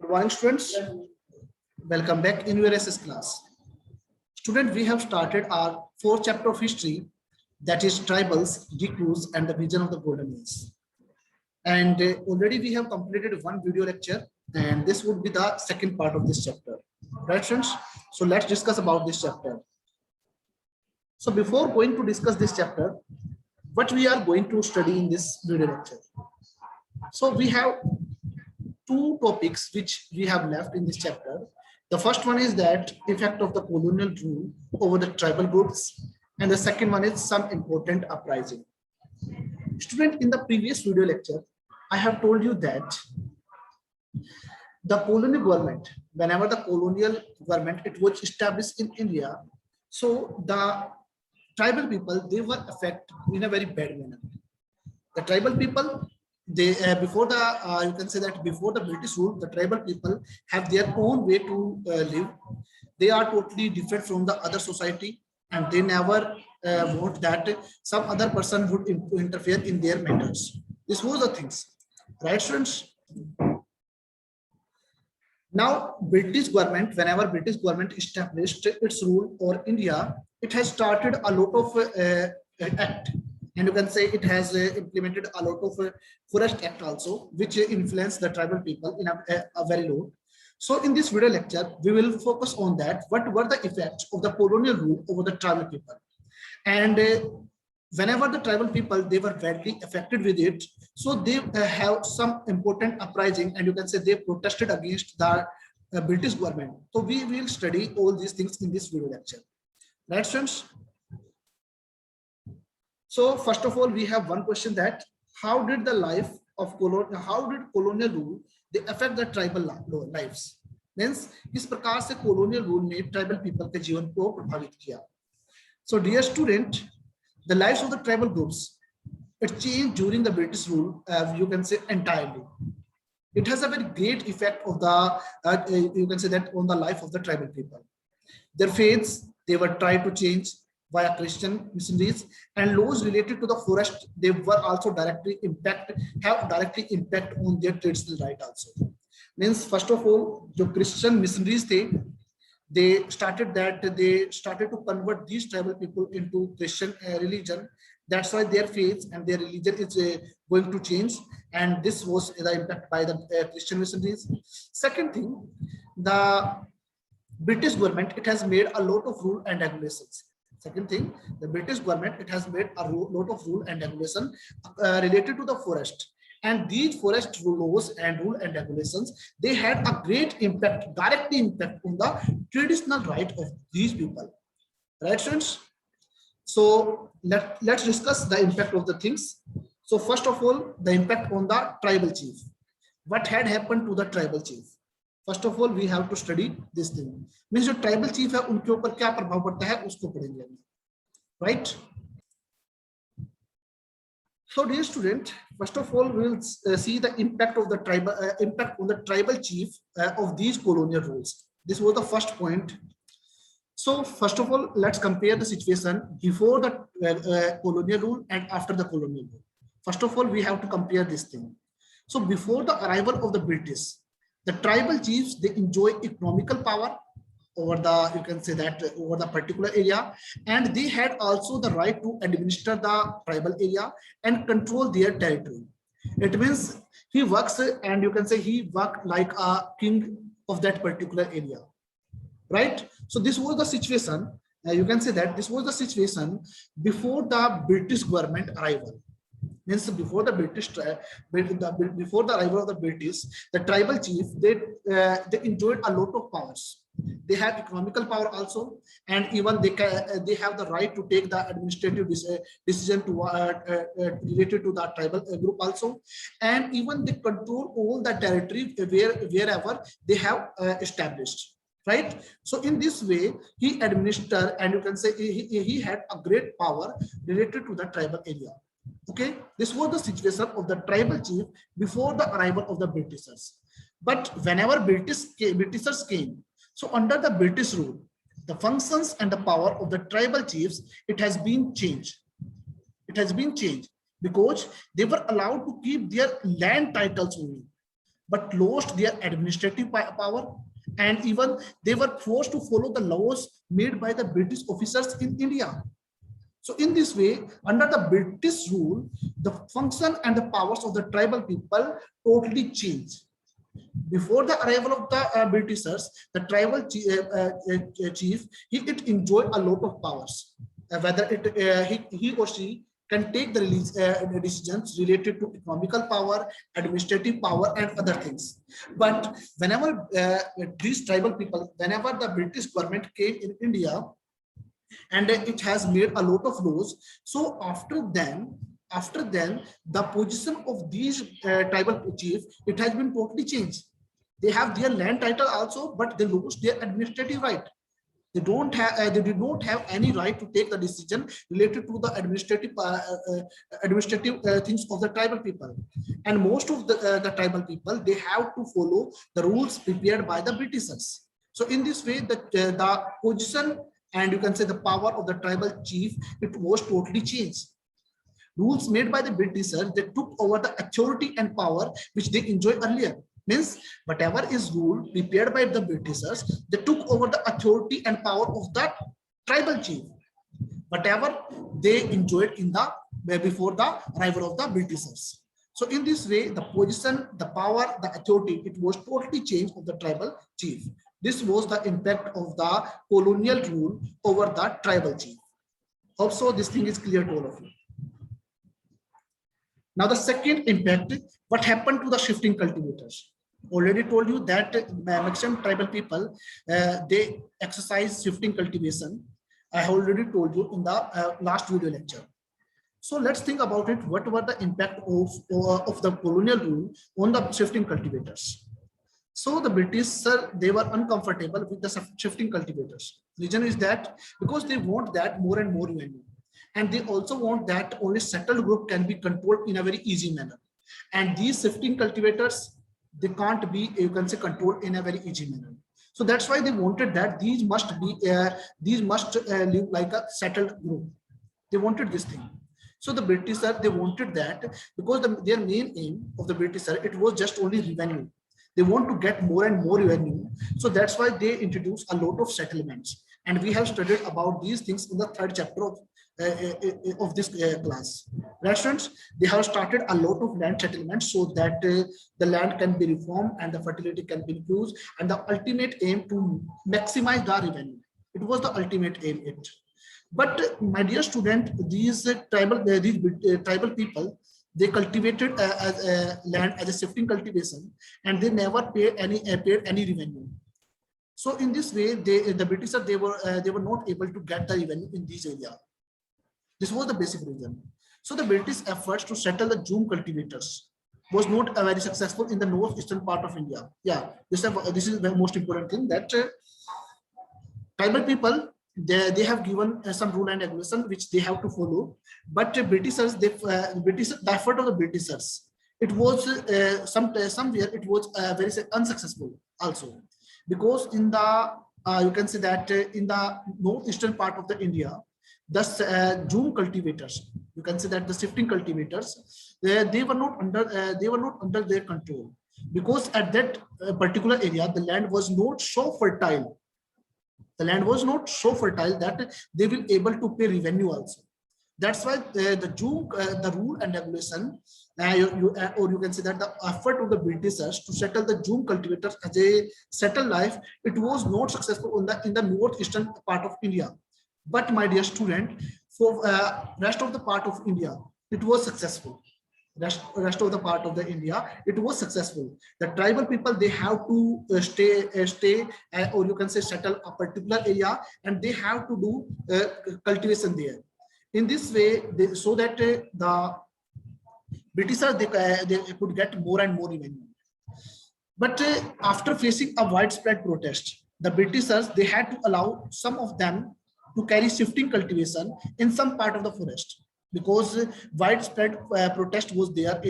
Good morning, students. Welcome back in your SS class. Student, we have started our fourth chapter of history, that is tribals, Gikus, and the vision of the golden age. And already we have completed one video lecture, and this would be the second part of this chapter. Right, students? So let's discuss about this chapter. So before going to discuss this chapter, what we are going to study in this video lecture. So we have two topics which we have left in this chapter. The first one is that effect of the colonial rule over the tribal groups, and the second one is some important uprising. Student, in the previous video lecture, I have told you that the colonial government, whenever the colonial government it was established in India, so the tribal people, they were affected in a very bad manner. The tribal people, they before the you can say that before the British rule, the tribal people have their own way to live. They are totally different from the other society, and they never want that some other person would interfere in their matters. This was the things, right, students? Now, British government, whenever British government established its rule over India, it has started a lot of act. And you can say it has implemented a lot of Forest Act also, which influenced the tribal people in a very low. So in this video lecture, we will focus on that. What were the effects of the colonial rule over the tribal people? And whenever the tribal people, they were badly affected with it, so they have some important uprising, and you can say they protested against the British government. So we will study all these things in this video lecture. Right, students? So first of all, we have one question, that how did the life of colonial rule they affect the tribal lives? Means किस प्रकार से colonial rule ने tribal people के जीवन को प्रभावित किया? So dear student, the lives of the tribal groups, it changed during the British rule, you can say entirely. It has a very great effect of the you can say that on the life of the tribal people. Their faiths, they were tried to change via Christian missionaries, and laws related to the forest, they were also have directly impact on their traditional right also. Means first of all, the Christian missionaries they started to convert these tribal people into Christian religion. That's why their faith and their religion is going to change, and this was the impact by the Christian missionaries. Second thing, the British government, it has made a lot of rule and regulations. Second thing, the British government, it has made a lot of rule and regulation related to the forest. And these forest laws and rule and regulations, they had a great impact, direct impact on the traditional right of these people. Right, students? So let's discuss the impact of the things. So first of all, the impact on the tribal chief. What had happened to the tribal chief? First of all, we have to study this thing. Means जो tribal chief है उनके ऊपर क्या प्रभाव पड़ता है उसको पढ़ेंगे हम, right? So dear student, first of all, we will see the impact of the tribal impact on the tribal chief of these colonial rules. This was the first point. So first of all, let's compare the situation before the colonial rule and after the colonial rule. First of all, we have to compare this thing. So before the arrival of the British, the tribal chiefs, they enjoy economical power over the, you can say that, over the particular area, and they had also the right to administer the tribal area and control their territory. It means he works, and you can say he worked like a king of that particular area, right? So this was the situation, you can say that this was the situation before the British government arrival. Means before the before the arrival of the British, the tribal chief, they enjoyed a lot of powers. They have economical power also, and even they have the right to take the administrative decision to related to the tribal group also, and even they control all the territory wherever they have established. Right. So in this way, he administered, and you can say he had a great power related to the tribal area. Okay, this was the situation of the tribal chief before the arrival of the Britishers. But whenever Britishers came, so under the British rule, the functions and the power of the tribal chiefs, it has been changed. It has been changed because they were allowed to keep their land titles only. but lost their administrative power, and even they were forced to follow the laws made by the British officers in India. So in this way, under the British rule, the function and the powers of the tribal people totally changed. Before the arrival of the Britishers, the tribal chief, it enjoyed a lot of powers. Whether he or she can take the decisions related to economical power, administrative power, and other things. But whenever these tribal people, whenever the British government came in India, and it has made a lot of laws, so after then the position of these tribal chief, it has been totally changed. They have their land title also, but they lost their administrative right. They did not have any right to take the decision related to the administrative things of the tribal people. And most of the tribal people, they have to follow the rules prepared by the Britishers. So in this way, the position, and you can say the power of the tribal chief, it was totally changed. Rules made by the Britishers, they took over the authority and power which they enjoyed earlier. Means whatever is rule prepared by the Britishers, they took over the authority and power of the tribal chief. Whatever they enjoyed in the before the arrival of the Britishers. So in this way, the position, the power, the authority, it was totally changed of the tribal chief. This was the impact of the colonial rule over the tribal chief. Hope so this thing is clear to all of you. Now the second impact, what happened to the shifting cultivators? Already told you that maximum tribal people, they exercise shifting cultivation. I have already told you in the last video lecture. So let's think about it. What were the impact of the colonial rule on the shifting cultivators? So the British, sir, they were uncomfortable with the shifting cultivators. Reason is that because they want that more and more revenue. And they also want that only settled group can be controlled in a very easy manner. And these shifting cultivators, they can't be, you can say, controlled in a very easy manner. So that's why they wanted that these must live like a settled group. They wanted this thing. So the British, they wanted that because their main aim of the British, it was just only revenue. They want to get more and more revenue. So that's why they introduced a lot of settlements. And we have studied about these things in the third chapter of this class. Right, students? They have started a lot of land settlements so that the land can be reformed and the fertility can be increased, and the ultimate aim to maximize the revenue. It was the ultimate aim. But my dear student, these tribal people, they cultivated land as a shifting cultivation, and they never paid any revenue. So in this way, the Britishers, they were not able to get the revenue in these areas. This was the basic reason. So the British efforts to settle the Jhum cultivators was not very successful in the northeastern part of India. Yeah, this is the most important thing, that tribal people, they have given some rule and regulation which they have to follow. But Britishers, the effort of the Britishers, it was somewhere it was very unsuccessful also, because in the you can say that in the northeastern part of the India, the Jhum cultivators, you can say that the shifting cultivators, they were not under their control, because at that particular area the land was not so fertile. The land was not so fertile that they will able to pay revenue also. That's why the Jhum, the rule and regulation, or you can say that the effort of the Britishers to settle the Jhum cultivators as a settled life, it was not successful in the northeastern part of India. But my dear student, for rest of the part of India, it was successful. Rest of the part of the India, it was successful. The tribal people, they have to stay, or you can say settle a particular area, and they have to do cultivation there. In this way, so that the Britishers, they could get more and more revenue. But after facing a widespread protest, the Britishers, they had to allow some of them to carry shifting cultivation in some part of the forest, because widespread protest was there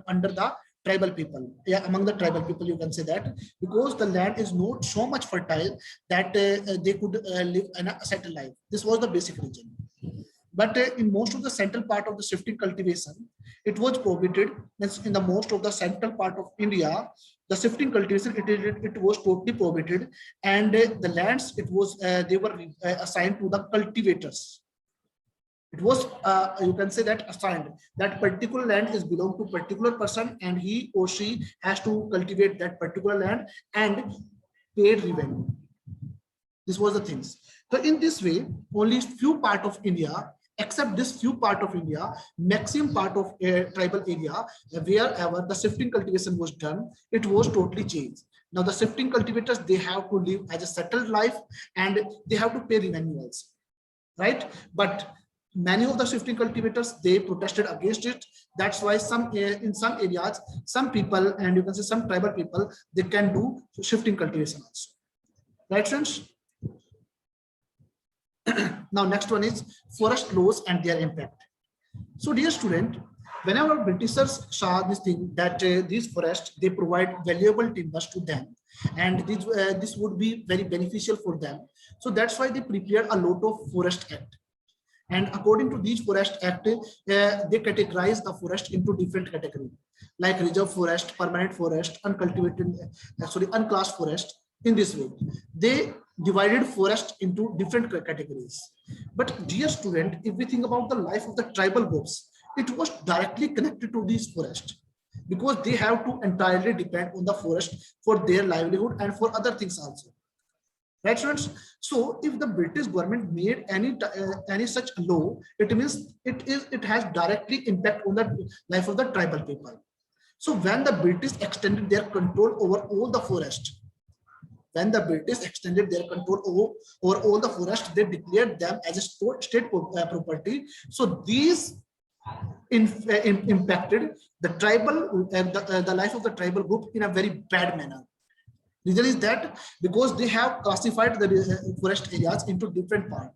under the tribal people. Yeah, among the tribal people, you can say that, because the land is not so much fertile that they could live in a settled life. This was the basic reason. But in most of the central part of the shifting cultivation, it was prohibited. In the most of the central part of India, the shifting cultivation, it was totally prohibited, and the lands, it was they were assigned to the cultivators. It was you can say that assigned, that particular land is belong to particular person, and he or she has to cultivate that particular land and paid revenue. This was the things. So in this way, only few part of India, except this few part of India, maximum part of tribal area, wherever the shifting cultivation was done, it was totally changed. Now the shifting cultivators, they have to live as a settled life, and they have to pay revenue also, right? But many of the shifting cultivators, they protested against it. That's why some in some areas, some people, and you can say some tribal people, they can do shifting cultivation also, right friends? Now next one is forest laws and their impact. So dear student, whenever Britishers saw this thing, that these forests, they provide valuable timbers to them, and this would be very beneficial for them. So that's why they prepared a lot of Forest Act. And according to these Forest Act, they categorize the forest into different categories, like reserve forest, permanent forest, uncultivated, unclassed forest. In this way, they divided forest into different categories. But dear student, if we think about the life of the tribal groups, it was directly connected to these forests, because they have to entirely depend on the forest for their livelihood and for other things also. Right, students? So if the British government made any such law, it means it has directly impact on the life of the tribal people. So when the British extended their control over all the forest, when the British extended their control over all the forest, they declared them as a state property. So these impacted the tribal the life of the tribal group in a very bad manner. Reason is that because they have classified the forest areas into different parts.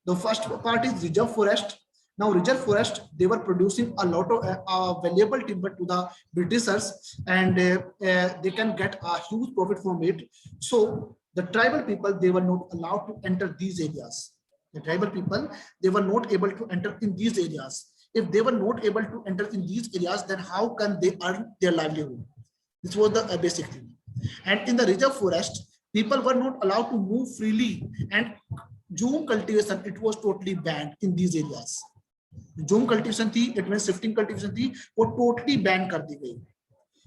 The first part is reserve forest. Now reserve forest, they were producing a lot of valuable timber to the Britishers, and they can get a huge profit from it. So the tribal people, they were not allowed to enter these areas. The tribal people, they were not able to enter in these areas. If they were not able to enter in these areas, then how can they earn their livelihood? This was the basic thing. And in the reserve forest, people were not allowed to move freely, and Zoom cultivation, it was totally banned in these areas. Zoom cultivation थी, it means shifting cultivation थी, वो totally banned कर दी गई.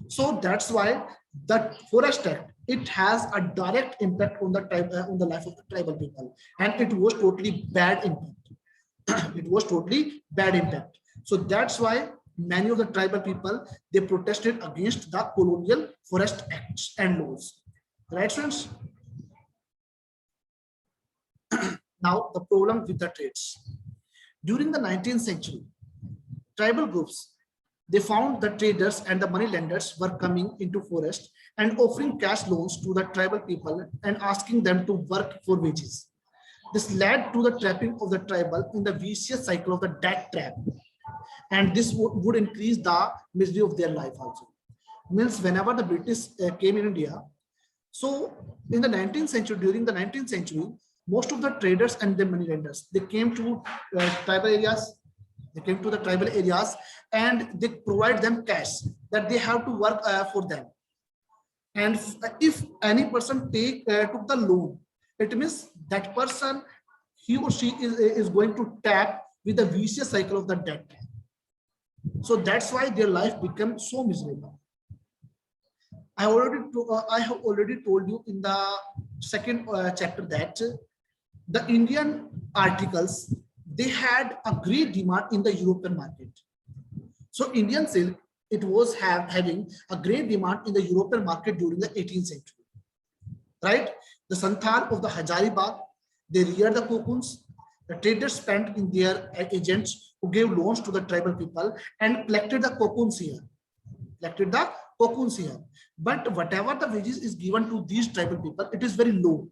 So that's why the Forest Act, it has a direct impact on the on the life of the tribal people, and it was totally bad impact. It was totally bad impact. So that's why many of the tribal people, they protested against the colonial forest acts and laws. Right, friends? Now the problem with the trades. During the 19th century, tribal groups, they found the traders and the money lenders were coming into forest and offering cash loans to the tribal people and asking them to work for wages. This led to the trapping of the tribal in the vicious cycle of the debt trap. And this would increase the misery of their life also. Means whenever the British came in India, so in the 19th century, during the 19th century, most of the traders and the money lenders, they came to tribal areas. They came to the tribal areas and they provide them cash that they have to work for them. And if any person took the loan, it means that person, he or she is going to tap with the vicious cycle of the debt. So that's why their life becomes so miserable. I have already told you in the second chapter that the Indian articles, they had a great demand in the European market. So Indian silk, it was having a great demand in the European market during the 18th century, right? The Santhal of the Hazaribagh, they reared the cocoons. The traders spent in their agents who gave loans to the tribal people and collected the cocoons here. But whatever the wages is given to these tribal people, it is very low.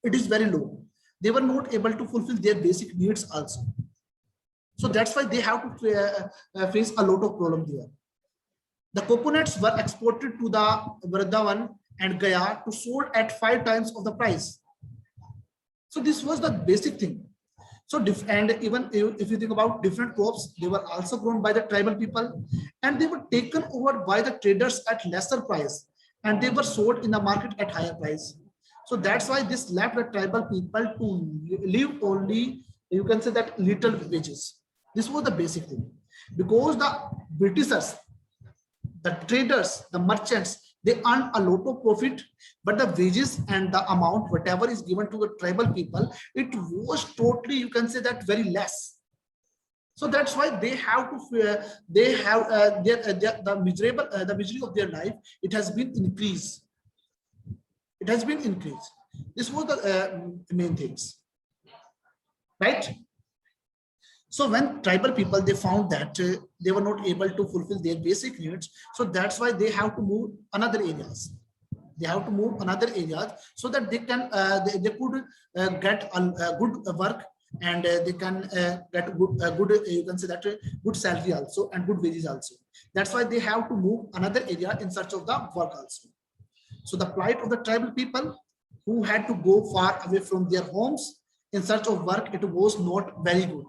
It is very low. They were not able to fulfill their basic needs also. So that's why they have to face a lot of problem there. The coconuts were exported to the Vrindavan and Gaya to sold at 5 times of the price. So this was the basic thing. So and even if you think about different crops, they were also grown by the tribal people, and they were taken over by the traders at lesser price, and they were sold in the market at higher price. So that's why this left the tribal people to live only, you can say that, little wages. This was the basic thing, because the Britishers, the traders, the merchants, they earn a lot of profit, but the wages and the amount, whatever is given to the tribal people, it was totally, you can say that, very less. So that's why they have to, they have the misery of their life, it has been increased. It has been increased. This was the main things, right? So when tribal people, they found that they were not able to fulfill their basic needs, so that's why they have to move another areas. They have to move another areas so that they can they could get a good work, and they can get good you can say that good salary also, and good wages also. That's why they have to move another area in search of the work also. So the plight of the tribal people who had to go far away from their homes in search of work, it was not very good.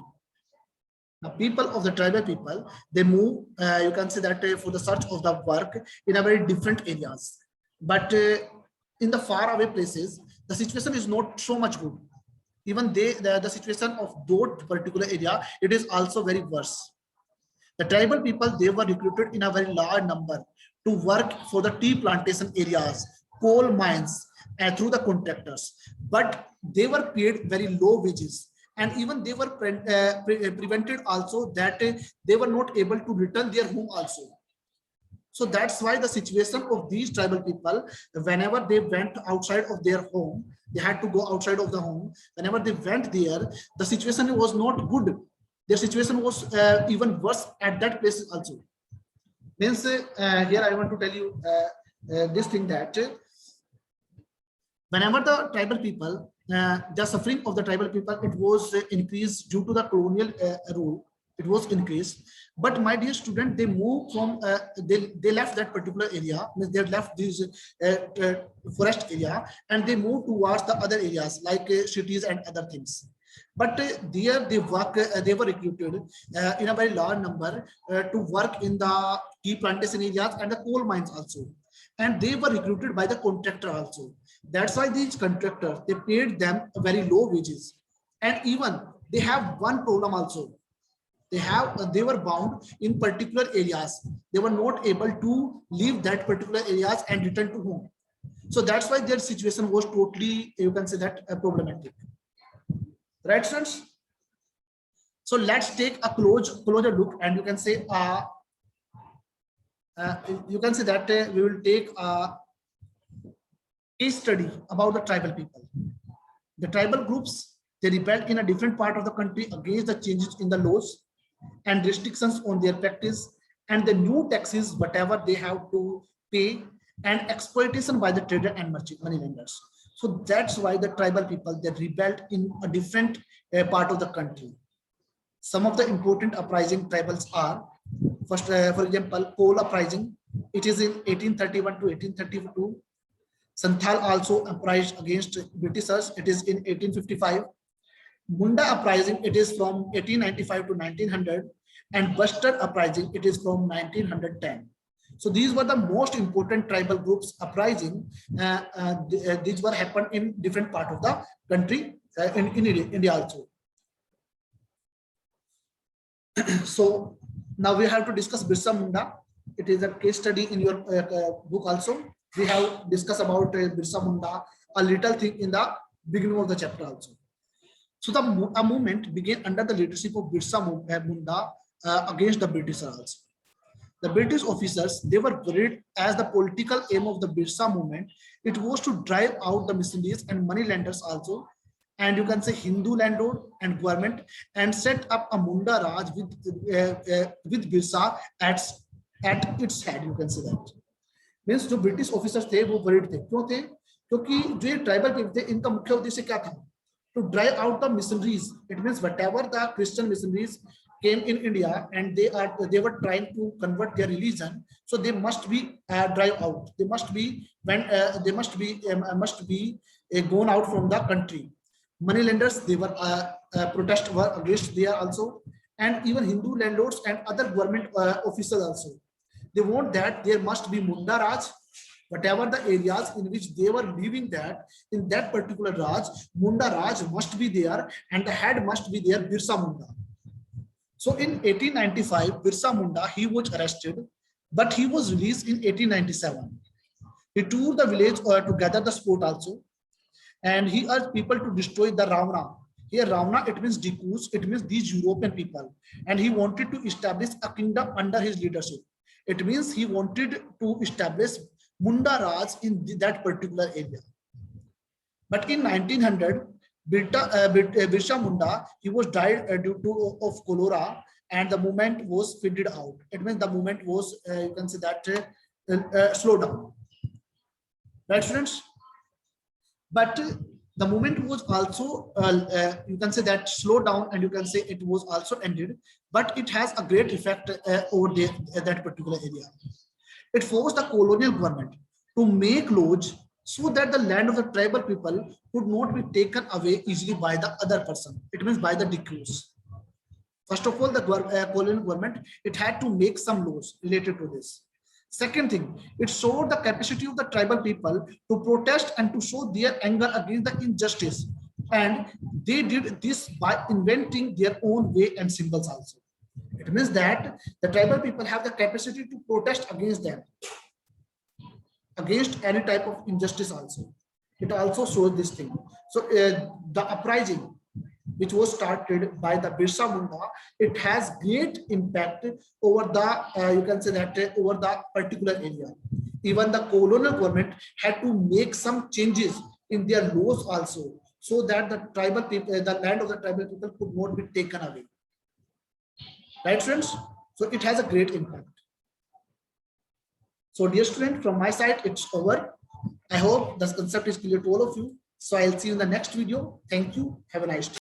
The people of the tribal people, they move, you can say that for the search of the work in a very different areas. But in the far away places, the situation is not so much good. Even the situation of that particular area, it is also very worse. The tribal people, they were recruited in a very large number to work for the tea plantation areas, coal mines, and through the contractors. But they were paid very low wages, and even they were prevented also that they were not able to return their home also. So that's why the situation of these tribal people, whenever they went outside of their home, they had to go outside of the home. Whenever they went there, the situation was not good. Their situation was even worse at that place also. Means here I want to tell you this thing, that whenever the tribal people, the suffering of the tribal people, it was increased due to the colonial rule. It was increased. But my dear student, they moved from they left that particular area, they left this forest area, and they moved towards the other areas like cities and other things. But there they work, they were recruited in a very large number to work in the tea plantation areas and the coal mines also, and they were recruited by the contractor also. That's why these contractors, they paid them very low wages, and even they have one problem also. They were bound in particular areas. They were not able to leave that particular areas and return to home. So that's why their situation was totally, you can say that, problematic. Right, students? So let's take a closer look, and you can say that we will take a case study about the tribal people. The tribal groups, they rebelled in a different part of the country against the changes in the laws and restrictions on their practice, and the new taxes, whatever they have to pay, and exploitation by the trader and merchant money lenders. So that's why the tribal people, they rebelled in a different part of the country. Some of the important uprising tribals are, first, for example, Pole uprising. It is in 1831 to 1832. Santhal also uprised against Britishers. It is in 1855. Munda uprising, it is from 1895 to 1900, and Bustard uprising, it is from 1910. So these were the most important tribal groups uprising. These were happened in different part of the country, in India also. So now we have to discuss Birsa Munda. It is a case study in your book also. We have discussed about Birsa Munda, a little thing in the beginning of the chapter also. So a movement began under the leadership of Birsa Munda against the Britishers. The British officers, they were worried, as the political aim of the Birsa movement, it was to drive out the missionaries and money lenders also, and you can say Hindu landlord and government, and set up a Munda Raj with Birsa at its head, you can say that. Means जो British officers थे वो worried थे, क्यों थे? क्योंकि जो tribal people थे, इनका मुख्य उद्देश्य क्या था? To drive out the missionaries. It means whatever the Christian missionaries came in India, and they were trying to convert their religion, so they must be drive out. They must be gone out from the country. Money lenders, they were protest were against there also, and even Hindu landlords and other government officials also. They want that there must be Munda Raj, whatever the areas in which they were living, that in that particular Raj, Munda Raj must be there, and the head must be there, Birsa Munda. So in 1895, Birsa Munda, he was arrested, but he was released in 1897. He toured the village to gather the support also, and he urged people to destroy the Ravana. Here, Ravana, it means Dikus, it means these European people, and he wanted to establish a kingdom under his leadership. It means he wanted to establish Munda Raj in that particular area. But in 1900, Birsa Munda, he was died due to of cholera, and the movement was faded out. It means the movement was, you can say that, slowed down. Right, students? But the movement was also, you can say that, slowed down, and you can say it was also ended, but it has a great effect over there, that particular area. It forced the colonial government to make laws so that the land of the tribal people could not be taken away easily by the other person. It means by the decrees. First of all, the colonial government, it had to make some laws related to this. Second thing, it showed the capacity of the tribal people to protest and to show their anger against the injustice. And they did this by inventing their own way and symbols also. It means that the tribal people have the capacity to protest against them, against any type of injustice also. It also shows this thing. So the uprising, which was started by the Birsa Munda, it has great impact over the, you can say that, over the particular area. Even the colonial government had to make some changes in their laws also, so that the tribal people, the land of the tribal people could not be taken away. Right, friends? So it has a great impact. So dear student, from my side, it's over. I hope this concept is clear to all of you. So I'll see you in the next video. Thank you. Have a nice day.